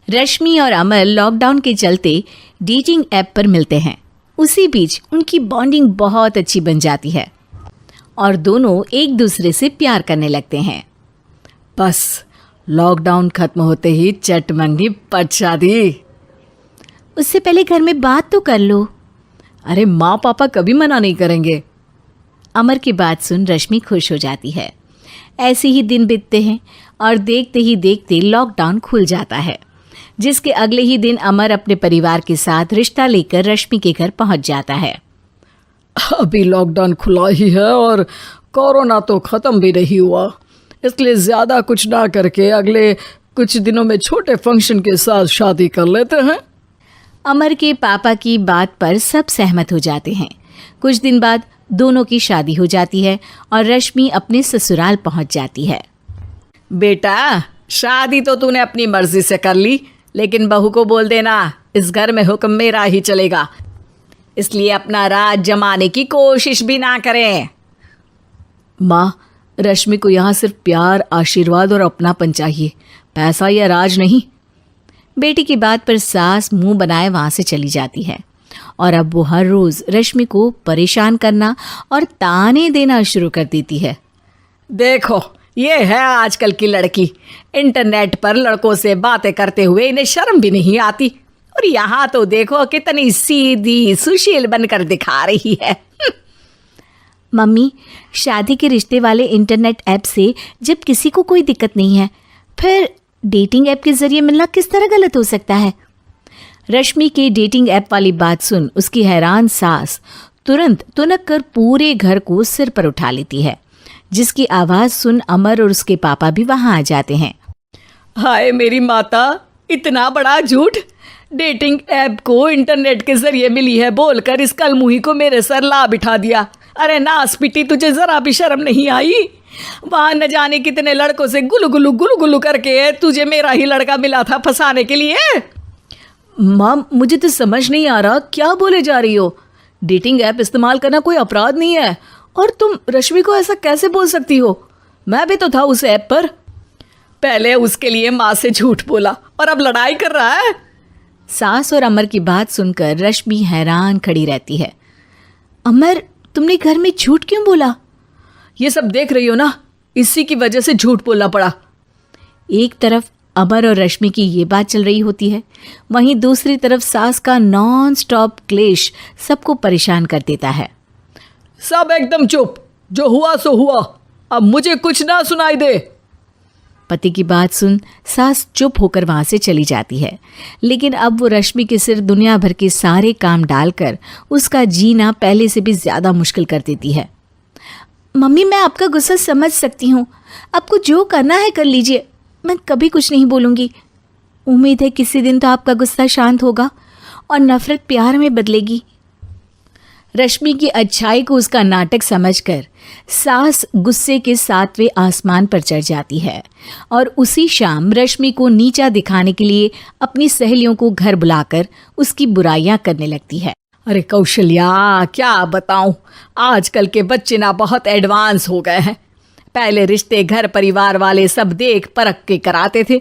रश्मि और अमर लॉकडाउन के चलते डेटिंग ऐप पर मिलते हैं। उसी बीच उनकी बॉन्डिंग बहुत अच्छी बन जाती है और दोनों एक दूसरे से प्यार करने लगते हैं। बस लॉकडाउन खत्म होते ही चट मंगनी पट शादी। उससे पहले घर में बात तो कर लो। अरे माँ पापा कभी मना नहीं करेंगे। अमर की बात सुन रश्मि खुश हो जाती है। ऐसे ही दिन बीतते हैं और देखते ही देखते लॉकडाउन खुल जाता है, जिसके अगले ही दिन अमर अपने परिवार के साथ रिश्ता लेकर रश्मि के घर पहुंच जाता है। अभी लॉकडाउन खुला ही है और कोरोना तो ख़त्म भी नहीं हुआ, इसलिए ज़्यादा कुछ ना करके अगले कुछ दिनों में छोटे फंक्शन के साथ शादी कर लेते हैं। अमर के पापा की बात पर सब सहमत हो जाते हैं। कुछ दिन बाद दोनों की शादी हो जाती है और रश्मि अपने ससुराल पहुंच जाती है। बेटा, शादी तो तूने अपनी मर्जी से कर ली, लेकिन बहू को बोल देना इस घर में हुक्म मेरा ही चलेगा, इसलिए अपना राज जमाने की कोशिश भी ना करें। माँ, रश्मि को यहाँ सिर्फ प्यार, आशीर्वाद और अपनापन चाहिए, पैसा या राज नहीं। बेटी की बात पर सास मुंह बनाए वहाँ से चली जाती है और अब वो हर रोज़ रश्मि को परेशान करना और ताने देना शुरू कर देती है। देखो, ये है आजकल की लड़की, इंटरनेट पर लड़कों से बातें करते हुए इन्हें शर्म भी नहीं आती, और यहाँ तो देखो कितनी सीधी सुशील बनकर दिखा रही है। मम्मी, शादी के रिश्ते वाले इंटरनेट ऐप से जब किसी को कोई दिक्कत नहीं है, फिर डेटिंग ऐप के जरिए मिलना किस तरह गलत हो सकता है? रश्मि के डेटिंग ऐप वाली बात सुन उसकी हैरान सास तुरंत तुनक कर पूरे घर को सिर पर उठा लेती है, जिसकी आवाज़ सुन अमर और उसके पापा भी वहाँ आ जाते हैं। हाय मेरी माता, इतना बड़ा झूठ! डेटिंग ऐप को इंटरनेट के जरिए मिली है बोलकर इस कलमुही को मेरे सर ला बिठा दिया। अरे नासपिटी, तुझे जरा भी शर्म नहीं आई? वहाँ न जाने कितने लड़कों से गुलू गुलू करके तुझे मेरा ही लड़का मिला था फंसाने के लिए। माँ, मुझे तो समझ नहीं आ रहा क्या बोले जा रही हो। डेटिंग ऐप इस्तेमाल करना कोई अपराध नहीं है, और तुम रश्मि को ऐसा कैसे बोल सकती हो? मैं भी तो था उस ऐप पर। पहले उसके लिए माँ से झूठ बोला और अब लड़ाई कर रहा है। सास और अमर की बात सुनकर रश्मि हैरान खड़ी रहती है। अमर, तुमने घर में झूठ क्यों बोला? ये सब देख रही हो ना, इसी की वजह से झूठ बोलना पड़ा। एक तरफ अमर और रश्मि की ये बात चल रही होती है, वहीं दूसरी तरफ सास का नॉन स्टॉप क्लेश सबको परेशान कर देता है। सब एकदम चुप, जो हुआ सो हुआ, अब मुझे कुछ ना सुनाई दे। पति की बात सुन सास चुप होकर वहाँ से चली जाती है, लेकिन अब वो रश्मि के सिर दुनिया भर के सारे काम डालकर उसका जीना पहले से भी ज़्यादा मुश्किल कर देती है। मम्मी, मैं आपका गुस्सा समझ सकती हूँ, आपको जो करना है कर लीजिए, मैं कभी कुछ नहीं बोलूँगी। उम्मीद है किसी दिन तो आपका गुस्सा शांत होगा और नफ़रत प्यार में बदलेगी। रश्मि की अच्छाई को उसका नाटक समझकर सास गुस्से के 7वें आसमान पर चढ़ जाती है और उसी शाम रश्मि को नीचा दिखाने के लिए अपनी सहेलियों को घर बुलाकर उसकी बुराइयां करने लगती है। अरे कौशल्या, क्या बताऊं, आजकल के बच्चे ना बहुत एडवांस हो गए हैं। पहले रिश्ते घर परिवार वाले सब देख परख के कराते थे,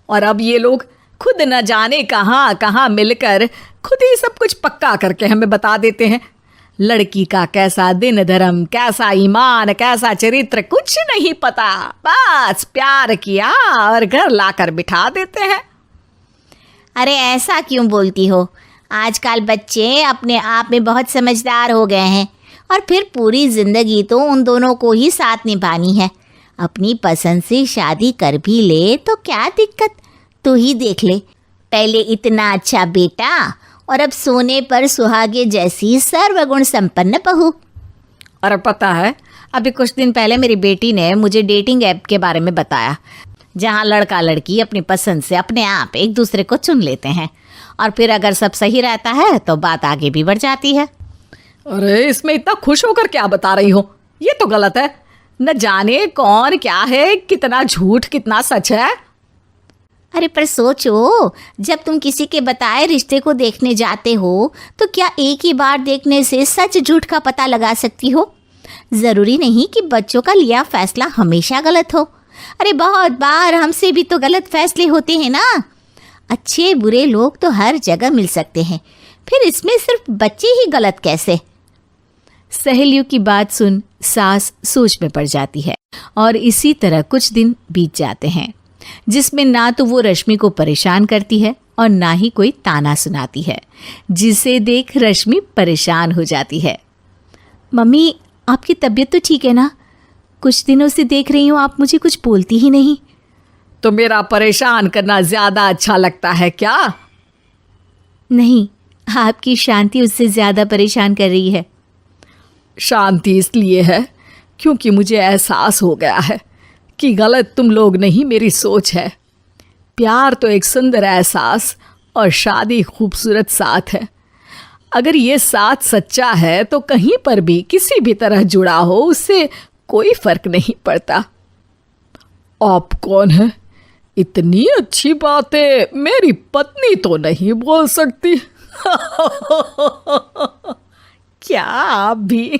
और अब ये लोग खुद न जाने कहाँ कहाँ मिलकर खुद ही सब कुछ पक्का करके हमें बता देते हैं। लड़की का कैसा दिन धर्म, कैसा ईमान, कैसा चरित्र कुछ नहीं पता, बस प्यार किया और घर लाकर बिठा देते हैं। अरे ऐसा क्यों बोलती हो? आजकल बच्चे अपने आप में बहुत समझदार हो गए हैं, और फिर पूरी ज़िंदगी तो उन दोनों को ही साथ निभानी है। अपनी पसंद से शादी कर भी ले तो क्या दिक्कत? तू ही देख ले, पहले इतना अच्छा बेटा और अब सोने पर सुहागे जैसी सर्वगुण संपन्न बहू। और पता है, अभी कुछ दिन पहले मेरी बेटी ने मुझे डेटिंग ऐप के बारे में बताया, जहाँ लड़का लड़की अपनी पसंद से अपने आप एक दूसरे को चुन लेते हैं, और फिर अगर सब सही रहता है तो बात आगे भी बढ़ जाती है। अरे इसमें इतना खुश होकर क्या बता रही हो? ये तो गलत है। न जाने कौन क्या है, कितना झूठ कितना सच है। अरे पर सोचो, जब तुम किसी के बताए रिश्ते को देखने जाते हो तो क्या एक ही बार देखने से सच झूठ का पता लगा सकती हो? ज़रूरी नहीं कि बच्चों का लिया फैसला हमेशा गलत हो। अरे बहुत बार हमसे भी तो गलत फैसले होते हैं ना। अच्छे बुरे लोग तो हर जगह मिल सकते हैं, फिर इसमें सिर्फ बच्चे ही गलत कैसे? सहेलियों की बात सुन सास सोच में पड़ जाती है और इसी तरह कुछ दिन बीत जाते हैं, जिसमें ना तो वो रश्मि को परेशान करती है और ना ही कोई ताना सुनाती है, जिसे देख रश्मि परेशान हो जाती है। मम्मी, आपकी तबीयत तो ठीक है ना? कुछ दिनों से देख रही हूँ आप मुझे कुछ बोलती ही नहीं। तो मेरा परेशान करना ज्यादा अच्छा लगता है क्या? नहीं, आपकी शांति उससे ज्यादा परेशान कर रही है। शांति इसलिए है क्योंकि मुझे एहसास हो गया है कि गलत तुम लोग नहीं, मेरी सोच है। प्यार तो एक सुंदर एहसास और शादी खूबसूरत साथ है। अगर ये साथ सच्चा है तो कहीं पर भी किसी भी तरह जुड़ा हो, उससे कोई फर्क नहीं पड़ता। आप कौन है? इतनी अच्छी बातें मेरी पत्नी तो नहीं बोल सकती। क्या आप भी?